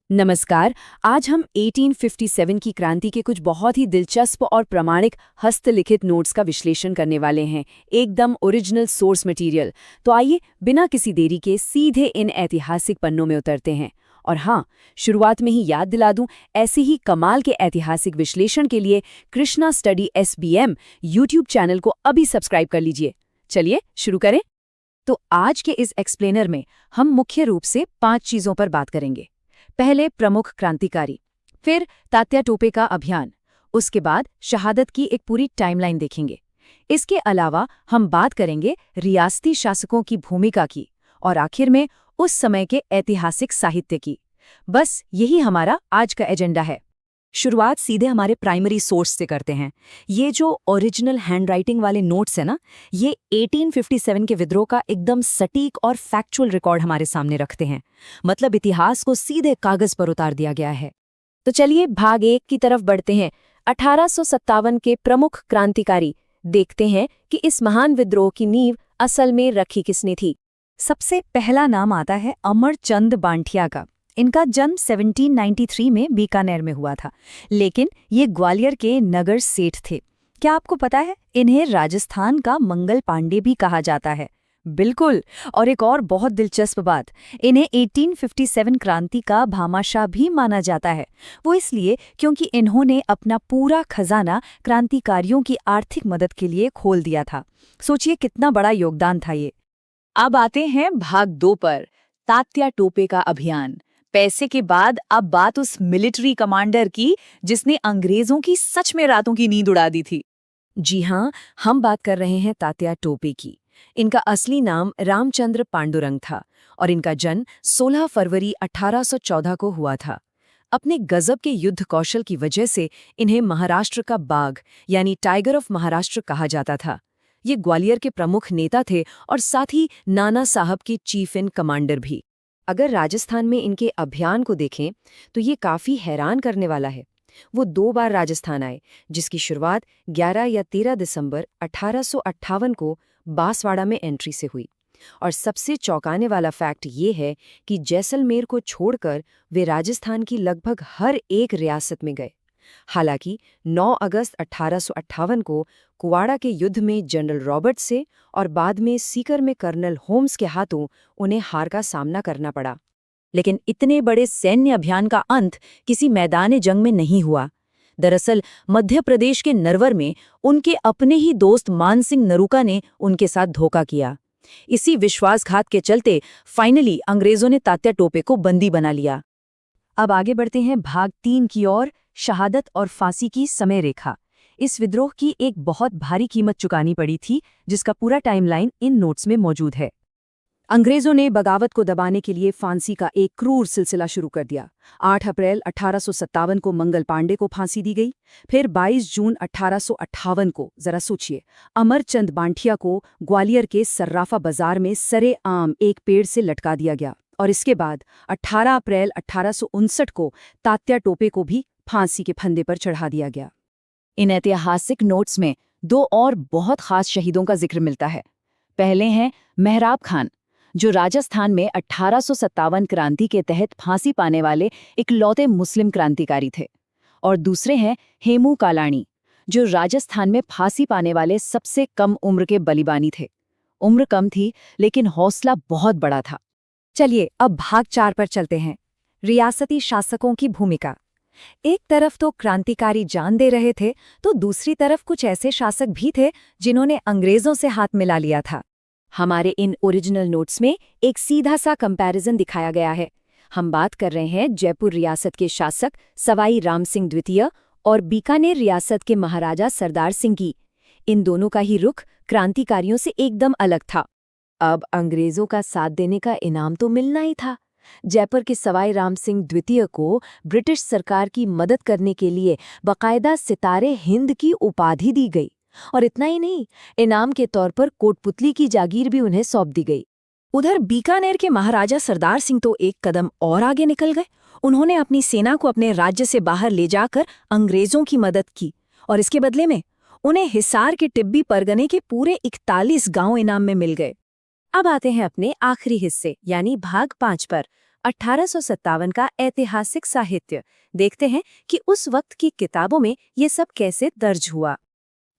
नमस्कार। आज हम 1857 की क्रांति के कुछ बहुत ही दिलचस्प और प्रामाणिक हस्तलिखित नोट्स का विश्लेषण करने वाले हैं, एकदम ओरिजिनल सोर्स मटेरियल। तो आइए बिना किसी देरी के सीधे इन ऐतिहासिक पन्नों में उतरते हैं। और हाँ, शुरुआत में ही याद दिला दूं, ऐसे ही कमाल के ऐतिहासिक विश्लेषण के लिए Krishna study SBM YouTube channel को अभी सब्सक्राइब कर लीजिए। चलिए शुरू करें। तो आज के इस एक्सप्लेनर में हम मुख्य रूप से 5 चीज़ों पर बात करेंगे। पहले प्रमुख क्रांतिकारी, फिर तात्या टोपे का अभियान, उसके बाद शहादत की एक पूरी टाइमलाइन देखेंगे। इसके अलावा हम बात करेंगे रियासती शासकों की भूमिका की और आखिर में उस समय के ऐतिहासिक साहित्य की। बस यही हमारा आज का एजेंडा है। शुरुआत सीधे हमारे प्राइमरी सोर्स से करते हैं। ये जो ओरिजिनल हैंडराइटिंग वाले नोट्स है ना, ये 1857 के विद्रोह का एकदम सटीक और फैक्चुअल रिकॉर्ड हमारे सामने रखते हैं। मतलब इतिहास को सीधे कागज पर उतार दिया गया है। तो चलिए भाग 1 की तरफ बढ़ते हैं। 1857 के प्रमुख क्रांतिकारी, देखते हैं कि इस महान विद्रोह की नींव असल में रखी किसने थी। सबसे पहला नाम आता है अमरचंद बांठिया का। इनका जन्म 1793 में बीकानेर में हुआ था, लेकिन ये ग्वालियर के नगर सेठ थे। क्या आपको पता है, इन्हें राजस्थान का मंगल पांडे भी कहा जाता है। बिल्कुल। और एक और बहुत दिलचस्प बात, इन्हें 1857 क्रांति का भामाशाह भी माना जाता है। वो इसलिए क्योंकि इन्होंने अपना पूरा खजाना क्रांतिकारियों की आर्थिक मदद के लिए खोल दिया था। सोचिए कितना बड़ा योगदान था ये। अब आते हैं भाग 2 पर, तात्या टोपे का अभियान। पैसे के बाद अब बात उस मिलिट्री कमांडर की जिसने अंग्रेजों की सच में रातों की नींद उड़ा दी थी। जी हाँ, हम बात कर रहे हैं तात्या टोपे की। इनका असली नाम रामचंद्र पांडुरंग था और इनका जन्म 16 फरवरी 1814 को हुआ था। अपने गजब के युद्ध कौशल की वजह से इन्हें महाराष्ट्र का बाघ यानी टाइगर ऑफ महाराष्ट्र कहा जाता था। ये ग्वालियर के प्रमुख नेता थे और साथ ही नाना साहब के चीफ इन कमांडर भी। अगर राजस्थान में इनके अभियान को देखें तो ये काफ़ी हैरान करने वाला है। वो 2 बार राजस्थान आए, जिसकी शुरुआत 11 या 13 दिसंबर 1858 को बांसवाड़ा में एंट्री से हुई। और सबसे चौंकाने वाला फैक्ट ये है कि जैसलमेर को छोड़कर वे राजस्थान की लगभग हर एक रियासत में गए। हालांकि 9 अगस्त 1858 को कुवाड़ा के युद्ध में जनरल रॉबर्ट से और बाद में सीकर में कर्नल होम्स के हाथों उन्हें हार का सामना करना पड़ा। लेकिन इतने बड़े सैन्य अभियान का अंत किसी मैदान जंग में नहीं हुआ। दरअसल मध्य प्रदेश के नरवर में उनके अपने ही दोस्त मानसिंह नरूका ने उनके साथ धोखा किया। इसी विश्वासघात के चलते फाइनली अंग्रेजों ने तात्या टोपे को बंदी बना लिया। अब आगे बढ़ते हैं भाग 3 की ओर, शहादत और फांसी की समय रेखा। इस विद्रोह की एक बहुत भारी कीमत चुकानी पड़ी थी, जिसका पूरा टाइमलाइन इन नोट्स में मौजूद है। अंग्रेजों ने बगावत को दबाने के लिए फांसी का एक क्रूर सिलसिला शुरू कर दिया। 8 अप्रैल 1857 को मंगल पांडे को फांसी दी गई। फिर 22 जून 1858 को, जरा सोचिए, अमरचंद बांठिया को ग्वालियर के सर्राफा बाजार में सरेआम एक पेड़ से लटका दिया गया। और इसके बाद 18 अप्रैल 1859 को तात्या टोपे को भी फांसी के फंदे पर चढ़ा दिया गया। इन ऐतिहासिक नोट्स में 2 और बहुत खास शहीदों का जिक्र मिलता है। पहले हैं मेहराब खान, जो राजस्थान में 1857 क्रांति के तहत फांसी पाने वाले इकलौते मुस्लिम क्रांतिकारी थे। और दूसरे हैं हेमू कालाणी, जो राजस्थान में फांसी पाने वाले सबसे कम उम्र के बलिबानी थे। उम्र कम थी लेकिन हौसला बहुत बड़ा था। चलिए अब भाग 4 पर चलते हैं, रियासती शासकों की भूमिका। एक तरफ तो क्रांतिकारी जान दे रहे थे, तो दूसरी तरफ कुछ ऐसे शासक भी थे जिन्होंने अंग्रेजों से हाथ मिला लिया था। हमारे इन ओरिजिनल नोट्स में एक सीधा सा कंपैरिजन दिखाया गया है। हम बात कर रहे हैं जयपुर रियासत के शासक सवाई राम सिंह द्वितीय और बीकानेर रियासत के महाराजा सरदार सिंह की। इन दोनों का ही रुख क्रांतिकारियों से एकदम अलग था। अब अंग्रेजों का साथ देने का इनाम तो मिलना ही था। जयपुर के सवाई राम सिंह द्वितीय को ब्रिटिश सरकार की मदद करने के लिए बाकायदा सितारे हिंद की उपाधि दी गई। और इतना ही नहीं, इनाम के तौर पर कोटपुतली की जागीर भी उन्हें सौंप दी गई। उधर बीकानेर के महाराजा सरदार सिंह तो एक कदम और आगे निकल गए। उन्होंने अपनी सेना को अपने राज्य से बाहर ले जाकर अंग्रेजों की मदद की और इसके बदले में उन्हें हिसार के टिब्बी परगने के पूरे 41 गांव इनाम में मिल गए। अब आते हैं अपने आखिरी हिस्से यानी भाग 5 पर, 1857 का ऐतिहासिक साहित्य। देखते हैं कि उस वक्त की किताबों में ये सब कैसे दर्ज हुआ।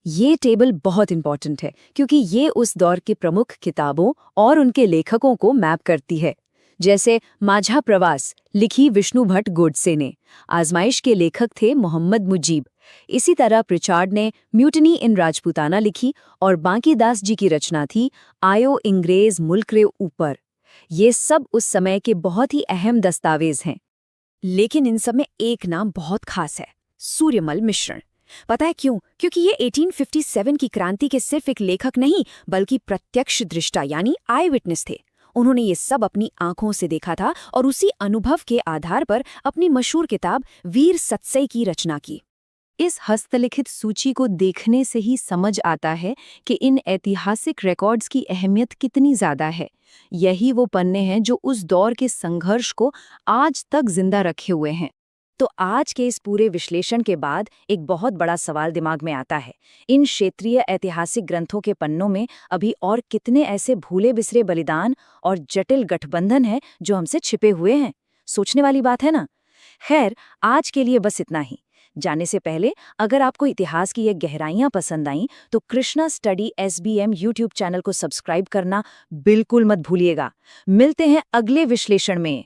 ये टेबल बहुत इंपॉर्टेंट है क्योंकि ये उस दौर की प्रमुख किताबों और उनके लेखकों को मैप करती है। जैसे माझा प्रवास लिखी विष्णु भट्ट गोडसे ने, आजमाइश के लेखक थे मोहम्मद मुजीब। इसी तरह प्रिचार्ड ने म्यूटनी इन राजपूताना लिखी और बांकीदास जी की रचना थी आयो इंग्रेज मुल्क रे ऊपर। ये सब उस समय के बहुत ही अहम दस्तावेज हैं। लेकिन इन सब में एक नाम बहुत खास है, सूर्यमल मिश्रण। पता है क्यों? क्योंकि ये 1857 की क्रांति के सिर्फ एक लेखक नहीं बल्कि प्रत्यक्ष दृष्टा यानी आई विटनेस थे। उन्होंने ये सब अपनी आंखों से देखा था और उसी अनुभव के आधार पर अपनी मशहूर किताब वीर सत्सई की रचना की। इस हस्तलिखित सूची को देखने से ही समझ आता है कि इन ऐतिहासिक रिकॉर्ड्स की अहमियत कितनी ज़्यादा है। यही वो पन्ने हैं जो उस दौर के संघर्ष को आज तक जिंदा रखे हुए हैं। तो आज के इस पूरे विश्लेषण के बाद एक बहुत बड़ा सवाल दिमाग में आता है, इन क्षेत्रीय ऐतिहासिक ग्रंथों के पन्नों में अभी और कितने ऐसे भूले बिसरे बलिदान और जटिल गठबंधन हैं जो हमसे छिपे हुए हैं? सोचने वाली बात है ना। खैर, आज के लिए बस इतना ही। जाने से पहले अगर आपको इतिहास की ये गहराइयां पसंद आईं तो Krishna study SBM YouTube channel को सब्सक्राइब करना बिल्कुल मत भूलिएगा। मिलते हैं अगले विश्लेषण में।